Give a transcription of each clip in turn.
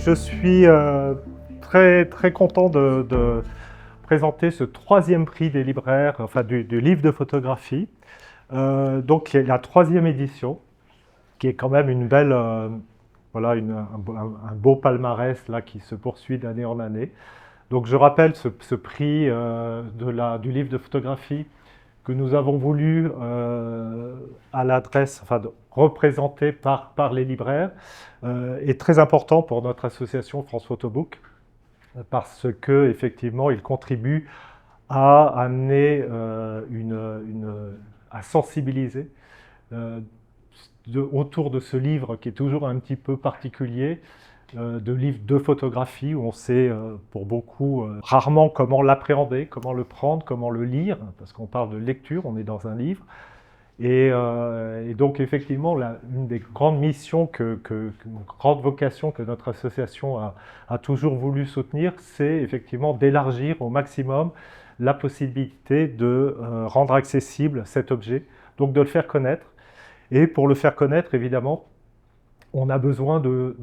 Je suis très content de présenter ce troisième prix des libraires, enfin du livre de photographie. Donc la troisième édition, qui est quand même une belle, voilà, un beau palmarès là, qui se poursuit d'année en année. Donc je rappelle ce prix du livre de photographie que nous avons voulu à l'adresse, enfin représenté par les libraires, est très important pour notre association France Photobook parce que effectivement il contribue à amener à sensibiliser autour de ce livre qui est toujours un petit peu particulier, de livres de photographie où on sait pour beaucoup rarement comment l'appréhender, comment le prendre, comment le lire, parce qu'on parle de lecture, on est dans un livre. Et donc effectivement, une des grandes missions, une grande vocation que notre association a toujours voulu soutenir, c'est effectivement d'élargir au maximum la possibilité de rendre accessible cet objet, donc de le faire connaître. Et pour le faire connaître, évidemment, on a besoin de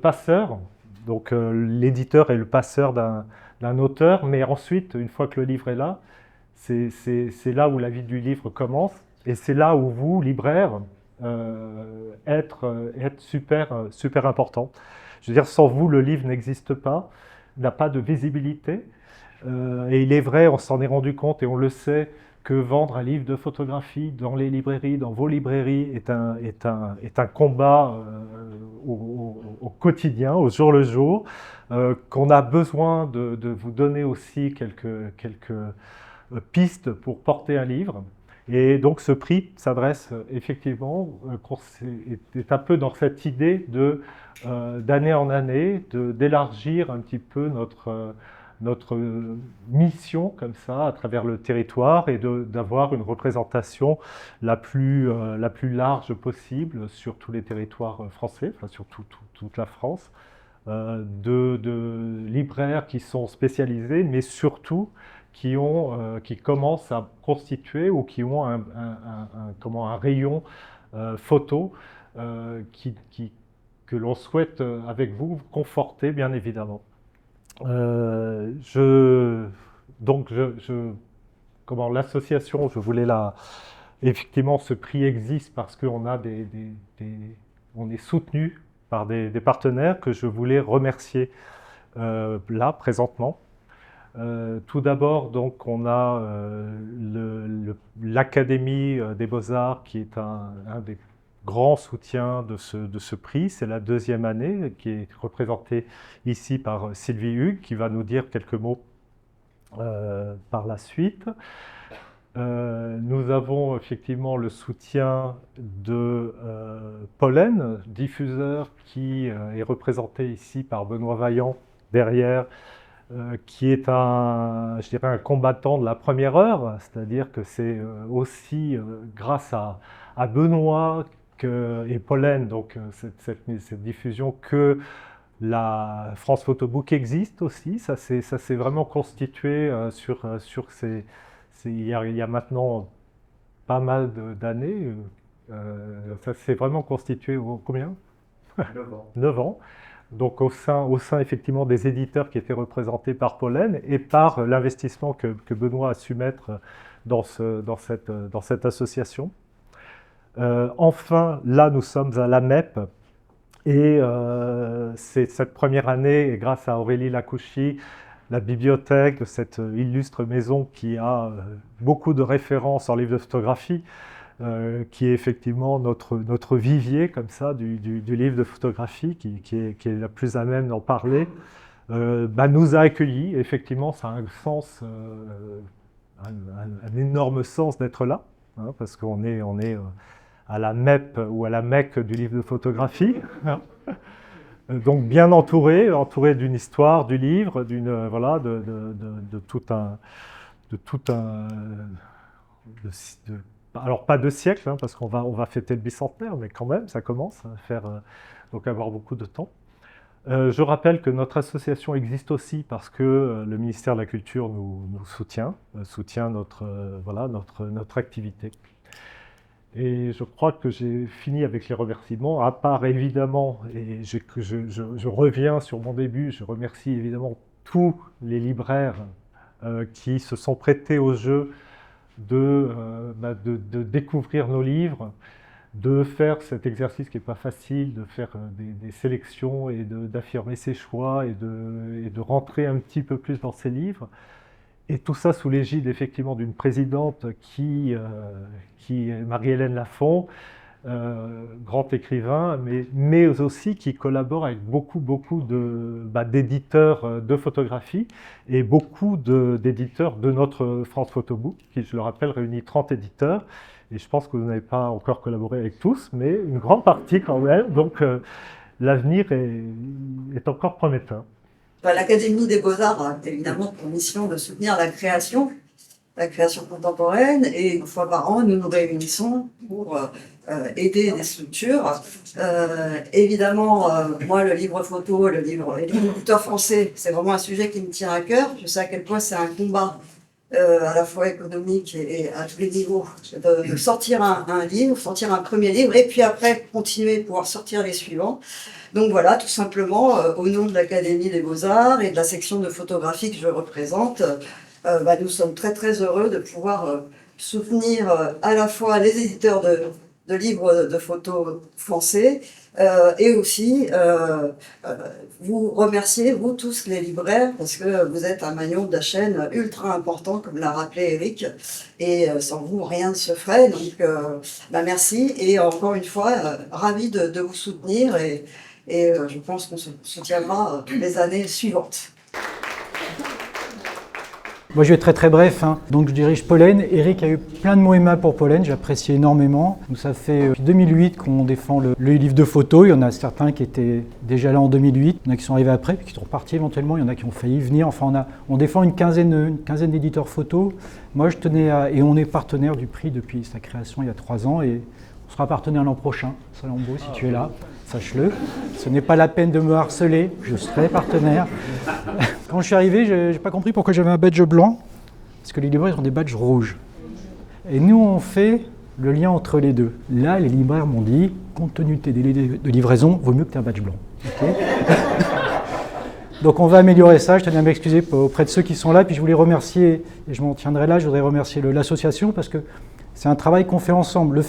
passeurs. Donc l'éditeur est le passeur d'un auteur, mais ensuite, une fois que le livre est là, c'est là où la vie du livre commence, et c'est là où vous, libraires, êtes super important. Je veux dire, sans vous, le livre n'existe pas, n'a pas de visibilité. Et il est vrai, on s'en est rendu compte et on le sait, que vendre un livre de photographie dans les librairies, dans vos librairies, est un combat au quotidien, au jour le jour, qu'on a besoin de vous donner aussi quelques pistes pour porter un livre. Et donc ce prix s'adresse effectivement, est un peu dans cette idée d'année en année, d'élargir un petit peu notre mission comme ça à travers le territoire et d'avoir une représentation la plus large possible sur tous les territoires français, enfin sur toute la France, de libraires qui sont spécialisés, mais surtout qui commencent à constituer ou qui ont un rayon photo que l'on souhaite avec vous conforter, bien évidemment. Donc, comment l'association, je voulais effectivement, ce prix existe parce qu'on a on est soutenu par des partenaires que je voulais remercier là, présentement. Tout d'abord, donc, on a l'Académie des Beaux-Arts qui est un des grands soutiens de ce prix. C'est la deuxième année qui est représentée ici par Sylvie Hugues qui va nous dire quelques mots par la suite. Nous avons effectivement le soutien de Pollen, diffuseur, qui est représenté ici par Benoît Vaillant derrière, qui est je dirais un combattant de la première heure, c'est-à-dire que c'est aussi grâce à Benoît et Pollen, donc cette diffusion, que la France Photobook existe aussi. Ça s'est vraiment constitué sur il y a maintenant pas mal d'années. Ça s'est vraiment constitué combien 9 ans. 9 ans. Donc au sein effectivement des éditeurs qui étaient représentés par Pollen et par l'investissement que Benoît a su mettre dans cette association. Enfin, là nous sommes à la MEP et c'est cette première année, et grâce à Aurélie Lacouchy, la bibliothèque de cette illustre maison qui a beaucoup de références en livres de photographie, qui est effectivement notre vivier comme ça du livre de photographie, qui est la plus à même d'en parler, nous a accueillis. Effectivement, ça a un sens, un énorme sens d'être là, hein, parce qu'on est à la MEP ou à la Mecque du livre de photographie. Donc bien entouré d'une histoire du livre, voilà, de tout un alors pas de siècle, hein, parce qu'on va fêter le bicentenaire, mais quand même, ça commence à faire, donc avoir beaucoup de temps. Je rappelle que notre association existe aussi parce que le ministère de la Culture nous soutient notre activité. Et je crois que j'ai fini avec les remerciements, à part évidemment, et je reviens sur mon début, je remercie évidemment tous les libraires qui se sont prêtés au jeu de découvrir nos livres, de faire cet exercice qui n'est pas facile, de faire des sélections et d'affirmer ses choix et de rentrer un petit peu plus dans ces livres. Et tout ça sous l'égide effectivement d'une présidente qui est Marie-Hélène Lafont, grand écrivain, mais aussi qui collabore avec beaucoup d'éditeurs de photographie et beaucoup d'éditeurs de notre France Photobook, qui, je le rappelle, réunit 30 éditeurs. Et je pense que vous n'avez pas encore collaboré avec tous, mais une grande partie quand même. Donc l'avenir est encore prometteur. L'Académie des Beaux-Arts a évidemment pour mission de soutenir la création contemporaine, et une fois par an, nous nous réunissons pour aider des structures. Évidemment, moi, le livre photo, les éditeurs français, c'est vraiment un sujet qui me tient à cœur. Je sais à quel point c'est un combat à la fois économique et à tous les niveaux, de sortir un livre, sortir un premier livre, et puis après continuer, pouvoir sortir les suivants. Donc voilà, tout simplement, au nom de l'Académie des Beaux-Arts et de la section de photographie que je représente, nous sommes très heureux de pouvoir soutenir à la fois les éditeurs de livres de photos français et aussi vous remercier, vous tous les libraires, parce que vous êtes un maillon de la chaîne ultra important, comme l'a rappelé Eric, et sans vous rien ne se ferait. Donc merci, et encore une fois, ravi de vous soutenir, et je pense qu'on se soutiendra les années suivantes. Moi, je vais être très bref. Donc, je dirige Pollen. Eric a eu plein de mots aimables pour Pollen, j'apprécie énormément. Donc, ça fait depuis 2008 qu'on défend le livre de photos. Il y en a certains qui étaient déjà là en 2008, il y en a qui sont arrivés après, puis qui sont repartis éventuellement, il y en a qui ont failli venir. Enfin, on défend une quinzaine d'éditeurs photos. Moi, je tenais et on est partenaire du prix depuis sa création il y a 3 ans, et on sera partenaire l'an prochain. Salambo, si tu es là, sache-le. Ce n'est pas la peine de me harceler, je serai partenaire. Quand je suis arrivé, je n'ai pas compris pourquoi j'avais un badge blanc, parce que les libraires ont des badges rouges. Et nous, on fait le lien entre les deux. Là, les libraires m'ont dit, compte tenu de tes délais de livraison, vaut mieux que tu aies un badge blanc. Okay. Donc on va améliorer ça. Je tenais à m'excuser auprès de ceux qui sont là. Puis je voulais remercier, et je m'en tiendrai là, je voudrais remercier l'association, parce que c'est un travail qu'on fait ensemble.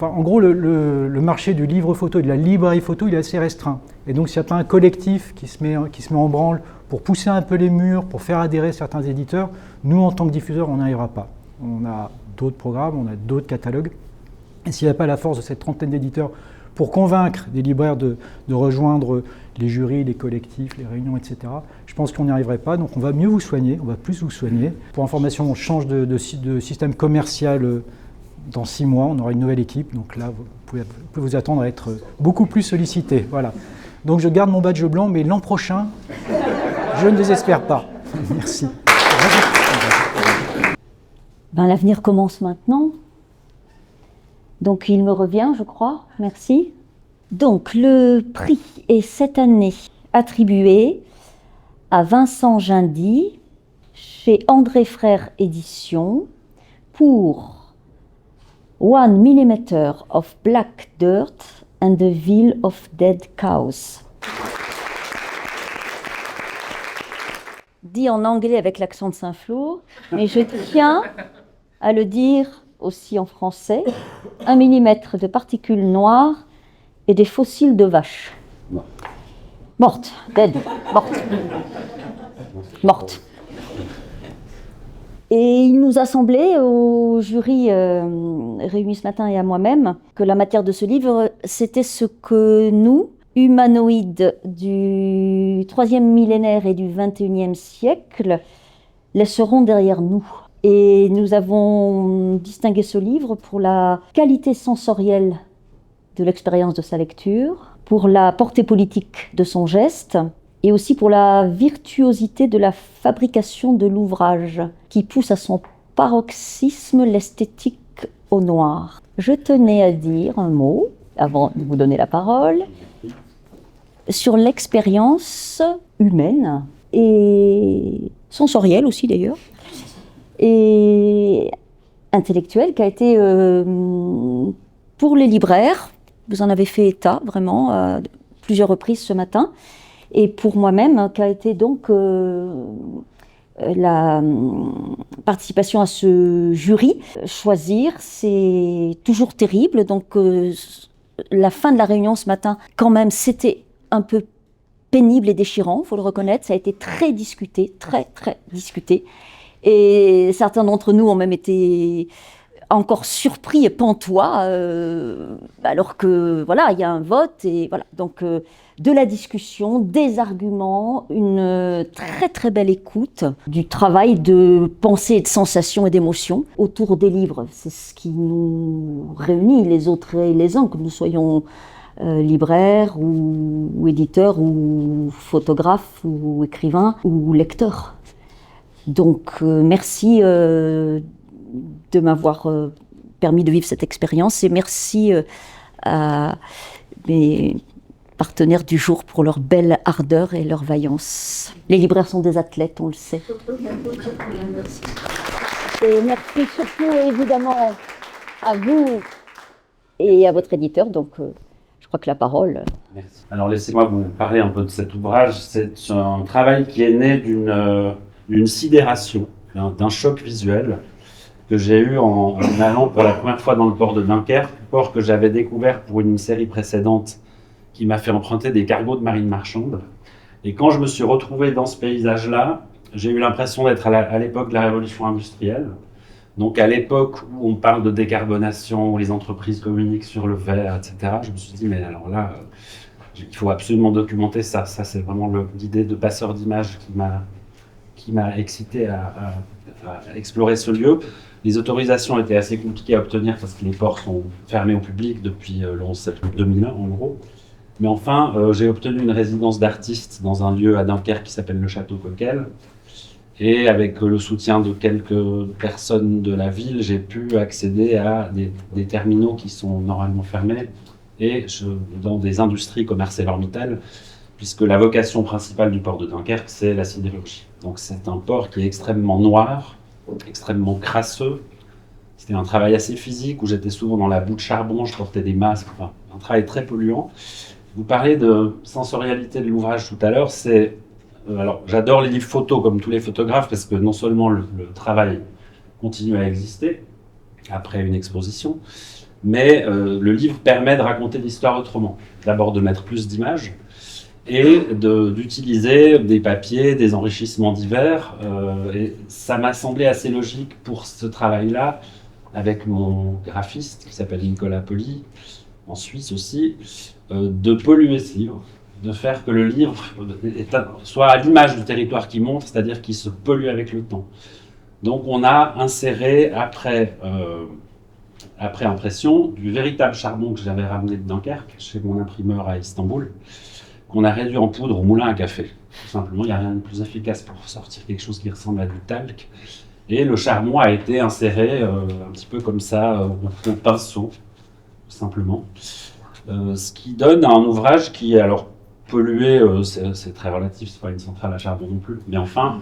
En gros, le marché du livre photo et de la librairie photo, il est assez restreint. Et donc, s'il y a un collectif qui se met en branle pour pousser un peu les murs, pour faire adhérer certains éditeurs, nous, en tant que diffuseurs, on n'y arrivera pas. On a d'autres programmes, on a d'autres catalogues. Et s'il n'y a pas la force de cette trentaine d'éditeurs pour convaincre des libraires de rejoindre les jurys, les collectifs, les réunions, etc., je pense qu'on n'y arriverait pas. Donc, on va mieux vous soigner, on va plus vous soigner. Pour information, on change de système commercial. Dans 6 mois, on aura une nouvelle équipe, donc là, vous pouvez vous attendre à être beaucoup plus sollicité. Voilà. Donc je garde mon badge blanc, mais l'an prochain, je ne désespère pas. Merci. L'avenir commence maintenant. Donc il me revient, je crois. Merci. Donc le prix est cette année attribué à Vincent Gindy, chez André Frères Éditions, pour 1 millimeter of black dirt and the veil of dead cows. Dit en anglais avec l'accent de Saint-Flour, mais je tiens à le dire aussi en français. 1 millimètre de particules noires et des fossiles de vaches. Mortes, dead, mortes. Et il nous a semblé, au jury réuni ce matin et à moi-même, que la matière de ce livre, c'était ce que nous, humanoïdes du 3e millénaire et du 21e siècle, laisserons derrière nous. Et nous avons distingué ce livre pour la qualité sensorielle de l'expérience de sa lecture, pour la portée politique de son geste, et aussi pour la virtuosité de la fabrication de l'ouvrage, qui pousse à son paroxysme l'esthétique au noir. Je tenais à dire un mot, avant de vous donner la parole, sur l'expérience humaine, et sensorielle aussi d'ailleurs, et intellectuel qui a été pour les libraires, vous en avez fait état vraiment à plusieurs reprises ce matin, et pour moi-même qui a été donc la participation à ce jury. Choisir, c'est toujours terrible, donc la fin de la réunion ce matin, quand même, c'était un peu pénible et déchirant, il faut le reconnaître, ça a été très discuté, très discuté. Et certains d'entre nous ont même été encore surpris et pantois, alors que voilà, il y a un vote et voilà. Donc de la discussion, des arguments, une très belle écoute, du travail de pensée, et de sensation et d'émotion autour des livres. C'est ce qui nous réunit les autres et les uns, que nous soyons libraires ou éditeurs ou photographes ou écrivains ou lecteurs. Donc merci de m'avoir permis de vivre cette expérience et merci à mes partenaires du jour pour leur belle ardeur et leur vaillance. Les libraires sont des athlètes, on le sait. Et merci surtout évidemment à vous et à votre éditeur. Donc je crois que la parole... Merci. Alors laissez-moi vous parler un peu de cet ouvrage. C'est un travail qui est né d'une sidération, d'un choc visuel que j'ai eu en allant pour la première fois dans le port de Dunkerque, port que j'avais découvert pour une série précédente qui m'a fait emprunter des cargos de marine marchande. Et quand je me suis retrouvé dans ce paysage-là, j'ai eu l'impression d'être à l'époque de la révolution industrielle. Donc à l'époque où on parle de décarbonation, où les entreprises communiquent sur le vert, etc., je me suis dit, mais alors là, il faut absolument documenter ça. Ça, c'est vraiment l'idée de passeur d'image qui m'a excité à explorer ce lieu. Les autorisations étaient assez compliquées à obtenir parce que les ports sont fermés au public depuis le 11 septembre 2001, en gros. Mais enfin, j'ai obtenu une résidence d'artiste dans un lieu à Dunkerque qui s'appelle le Château Coquel. Et avec le soutien de quelques personnes de la ville, j'ai pu accéder à des terminaux qui sont normalement fermés et dans des industries comme ArcelorMittal, puisque la vocation principale du port de Dunkerque, c'est la sidérurgie. Donc c'est un port qui est extrêmement noir, extrêmement crasseux. C'était un travail assez physique où j'étais souvent dans la boue de charbon, je portais des masques, enfin, un travail très polluant. Vous parlez de sensorialité de l'ouvrage tout à l'heure, alors j'adore les livres photos comme tous les photographes parce que non seulement le travail continue à exister après une exposition, mais le livre permet de raconter l'histoire autrement. D'abord de mettre plus d'images et d'utiliser des papiers, des enrichissements divers. Et ça m'a semblé assez logique pour ce travail-là, avec mon graphiste qui s'appelle Nicolas Poli, en Suisse aussi, de polluer ce livre, de faire que le livre soit à l'image du territoire qui montre, c'est-à-dire qu'il se pollue avec le temps. Donc on a inséré, après impression, du véritable charbon que j'avais ramené de Dunkerque, chez mon imprimeur à Istanbul, qu'on a réduit en poudre au moulin à café. Tout simplement, il n'y a rien de plus efficace pour sortir quelque chose qui ressemble à du talc. Et le charbon a été inséré un petit peu comme ça, au pinceau, tout simplement. Ce qui donne un ouvrage qui est alors pollué, c'est très relatif, c'est pas une centrale à charbon non plus, mais enfin,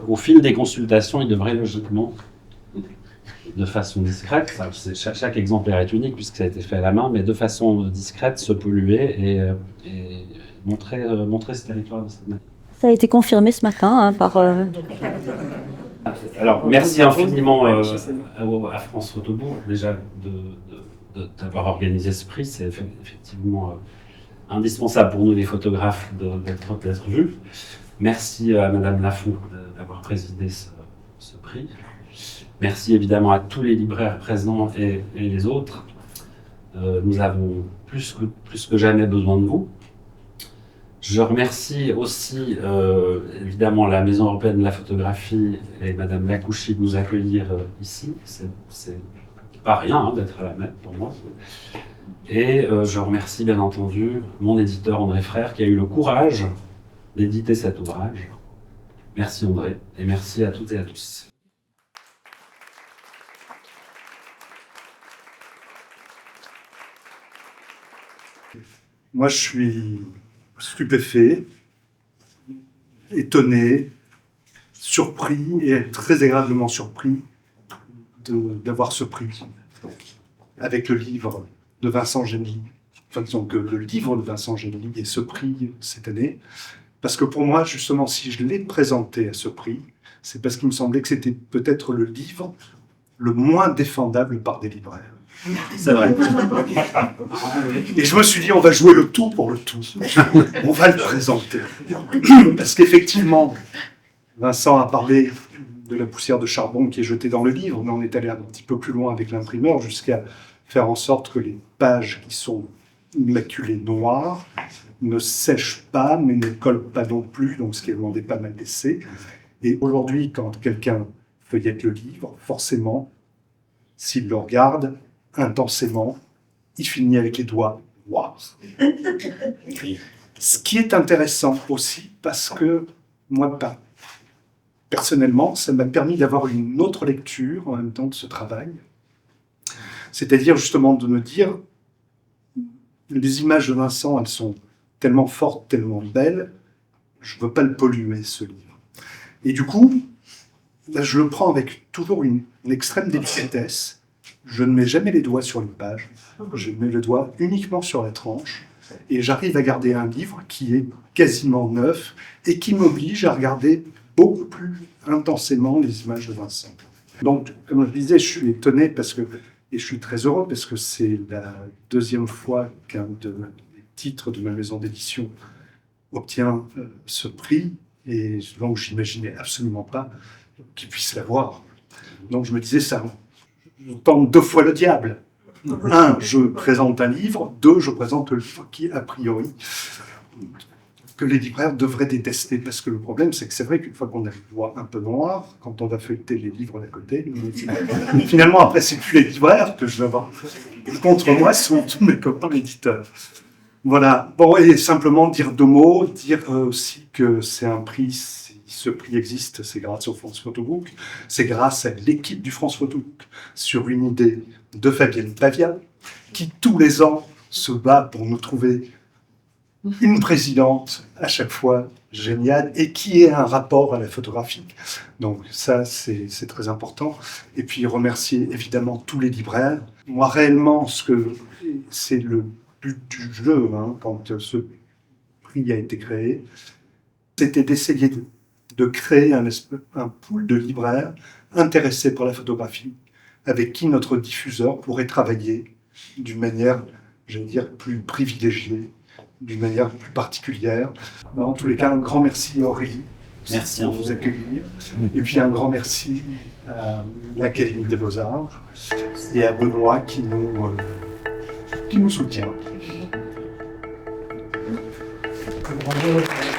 au fil des consultations, il devrait logiquement, de façon discrète, chaque exemplaire est unique puisque ça a été fait à la main, mais de façon discrète, se polluer et montrer ce territoire de cette manière. Ça a été confirmé ce matin par... Alors, merci infiniment à France Photobourg, déjà, d'avoir organisé ce prix. C'est effectivement indispensable pour nous, les photographes, d'être vus. Merci à Madame Lafont d'avoir présidé ce prix. Merci évidemment à tous les libraires présents et les autres. Nous avons plus que jamais besoin de vous. Je remercie aussi évidemment la Maison européenne de la photographie et Madame Lacouchy de nous accueillir ici. C'est pas rien d'être à la MEP pour moi. Et je remercie bien entendu mon éditeur André Frère qui a eu le courage d'éditer cet ouvrage. Merci André et merci à toutes et à tous. Moi, je suis stupéfait, étonné, surpris et très agréablement surpris d'avoir ce prix avec le livre de Vincent Genely. Enfin, disons que le livre de Vincent Genely et ce prix cette année. Parce que pour moi, justement, si je l'ai présenté à ce prix, c'est parce qu'il me semblait que c'était peut-être le livre le moins défendable par des libraires. C'est vrai. Et je me suis dit, on va jouer le tout pour le tout. On va le présenter. Parce qu'effectivement, Vincent a parlé de la poussière de charbon qui est jetée dans le livre, mais on est allé un petit peu plus loin avec l'imprimeur jusqu'à faire en sorte que les pages qui sont immaculées noires ne sèchent pas, mais ne collent pas non plus, donc ce qui est demandé pas mal d'essais. Et aujourd'hui, quand quelqu'un feuillette le livre, forcément, s'il le regarde intensément, il finit avec les doigts noirs. Ce qui est intéressant aussi, parce que moi, personnellement, ça m'a permis d'avoir une autre lecture en même temps de ce travail. C'est-à-dire justement de me dire, les images de Vincent, elles sont tellement fortes, tellement belles, je ne veux pas le polluer, ce livre. Et du coup, là, je le prends avec toujours une extrême délicatesse. Je ne mets jamais les doigts sur une page, je mets le doigt uniquement sur la tranche, et j'arrive à garder un livre qui est quasiment neuf, et qui m'oblige à regarder beaucoup plus intensément les images de Vincent. Donc, comme je disais, je suis étonné et je suis très heureux parce que c'est la deuxième fois qu'un des titres de ma maison d'édition obtient ce prix, et donc je n'imaginais absolument pas qu'il puisse l'avoir. Donc je me disais, ça, je tente 2 fois le diable. 1, je présente un livre, 2, je présente le livre qui, a priori, que les libraires devraient détester, parce que le problème, c'est que c'est vrai qu'une fois qu'on a les doigts un peu noirs, quand on va feuilleter les livres d'à côté, finalement, après, c'est plus les libraires que je vais avoir contre moi, ce sont tous mes copains éditeurs. Voilà. Bon, et simplement dire 2 mots, dire aussi que c'est un prix, si ce prix existe, c'est grâce au France Photobook, c'est grâce à l'équipe du France Photobook, sur une idée de Fabienne Pavia, qui tous les ans se bat pour nous trouver une présidente à chaque fois géniale et qui ait un rapport à la photographie. Donc ça, c'est très important. Et puis remercier évidemment tous les libraires. Moi, réellement, c'est le but du jeu, quand ce prix a été créé, c'était d'essayer de créer un pool de libraires intéressés par la photographie, avec qui notre diffuseur pourrait travailler d'une manière, j'allais dire, plus privilégiée, d'une manière plus particulière. En tous les cas, un grand merci à Aurélie Merci pour vous accueillir. Et puis un grand merci à l'Académie des Beaux-Arts et à Benoît qui nous soutient. Bravo.